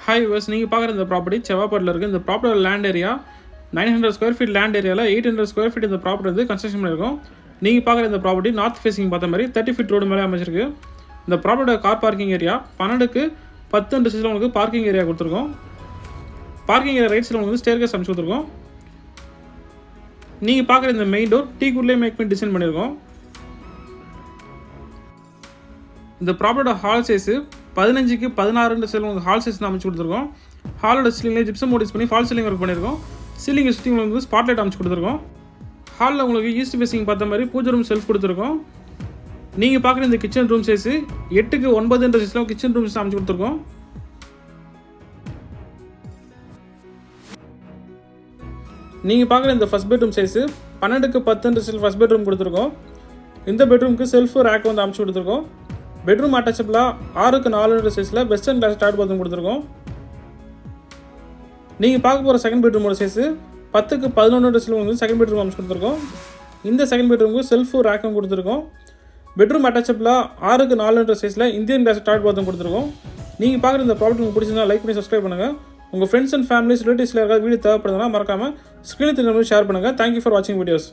Hi viewers, நீங்கள் பார்க்குற இந்த ப்ராப்பர்ட்டி செவ்வாப்பேட்டில் இருக்குது. இந்த ப்ராப்பர்ட்டியோட land area 900 square feet land ஏரியாவில் 800 ஸ்கொயர் ஃபீட் இந்த ப்ராப்பர்ட்டி வந்து கன்ஸ்ட்ரக்ஷன் பண்ணியிருக்கோம். நீங்கள் பார்க்குற இந்த ப்ராப்பர்ட்டி நார்த் ஃபேஸிங் பார்த்த மாதிரி 30 ஃபீட் ரோடு மேலே அமைச்சிருக்கு. இந்த ப்ராப்பர்ட்டியோட கார் பார்க்கிங் ஏரியா 12க்கு 10 சைஸில் உங்களுக்கு பார்க்கிங் ஏரியா கொடுத்துருக்கோம். பார்க்கிங் ஏரியா ரைட் சைடில் உங்களுக்கு ஸ்டேர்கேஸ் அமைச்சு கொடுத்துருக்கோம். நீங்கள் பார்க்குற இந்த மெயின் டோர் டீக்குட்லேயே மேக் பண்ணி டிசைன் பண்ணியிருக்கோம். இந்த ப்ராப்பர்ட்டியோட ஹால் சைஸு 15க்கு 16 சைடில் உங்களுக்கு ஹால் சைஸ் அமைச்சு கொடுத்துருக்கோம். ஹாலோட சீலிங்லேயே ஜிப்சம் மோடிஸ் பண்ணி ஃபால் சீலிங் ஒர்க் பண்ணியிருக்கோம். சீலிங்கை சுற்றி உங்களுக்கு ஸ்பாட்லைட் அமைச்சு கொடுத்துருக்கோம். ஹாலில் உங்களுக்கு ஈஸ்ட் ஃபேஸிங் பார்த்த மாதிரி பூஜை ரூம் செல்ஃப் கொடுத்துருக்கோம். நீங்கள் பார்க்குற இந்த கிச்சன் ரூம் சைஸு 8க்கு 9 சைஸில் கிச்சன் ரூம் அமைச்சு கொடுத்துருக்கோம். நீங்கள் பார்க்குற இந்த ஃபஸ்ட் பெட்ரூம் சைஸு 12க்கு 10 சைஸில் ஃபஸ்ட் பெட்ரூம் கொடுத்துருக்கோம். இந்த பெட்ரூமுக்கு செல்ஃப் ரேக் வந்து அமைச்சு கொடுத்துருக்கோம். பெட்ரூம் அட்டாச்சபிளாக 6க்கு 4 சைஸில் வெஸ்டர்ன் கிளாஸ் டாட் பாத்ரூம் கொடுத்துருக்கோம். நீங்கள் பார்க்க போகிற செகண்ட் பெட்ரூமோட சைஸு 10க்கு 11 சைஸில் உங்களுக்கு செகண்ட் பெட்ரூம் அமைச்சு கொடுத்துருக்கோம். இந்த செகண்ட் பெட்ரூமுக்கு செல்ஃபும் ரேக்கும் கொடுத்துருக்கோம். பெட்ரூம் அட்டாச்சபிளாக 6க்கு 4 சைஸில் இந்தியன் கிளாஸ் டாட் பாத்ரூம் கொடுத்துருக்கோம். நீங்கள் பார்க்குற இந்த ப்ராப்பர்ட்டி உங்களுக்கு பிடிச்சிருந்தா லைக் பண்ணி சப்ஸ்கிரைப் பண்ணுங்கள். உங்கள் ஃப்ரெண்ட்ஸ் அண்ட் ஃபேமிலிஸ் ரிலேட்டிவ்ஸில் யாராவது வீடியோ தேவைப்படுதுன்னா மறக்காமல் ஸ்க்ரீனில் தெரிஞ்ச ஷேர் பண்ணுங்கள். தேங்க்யூ ஃபார் வாட்சிங் வீடியோஸ்.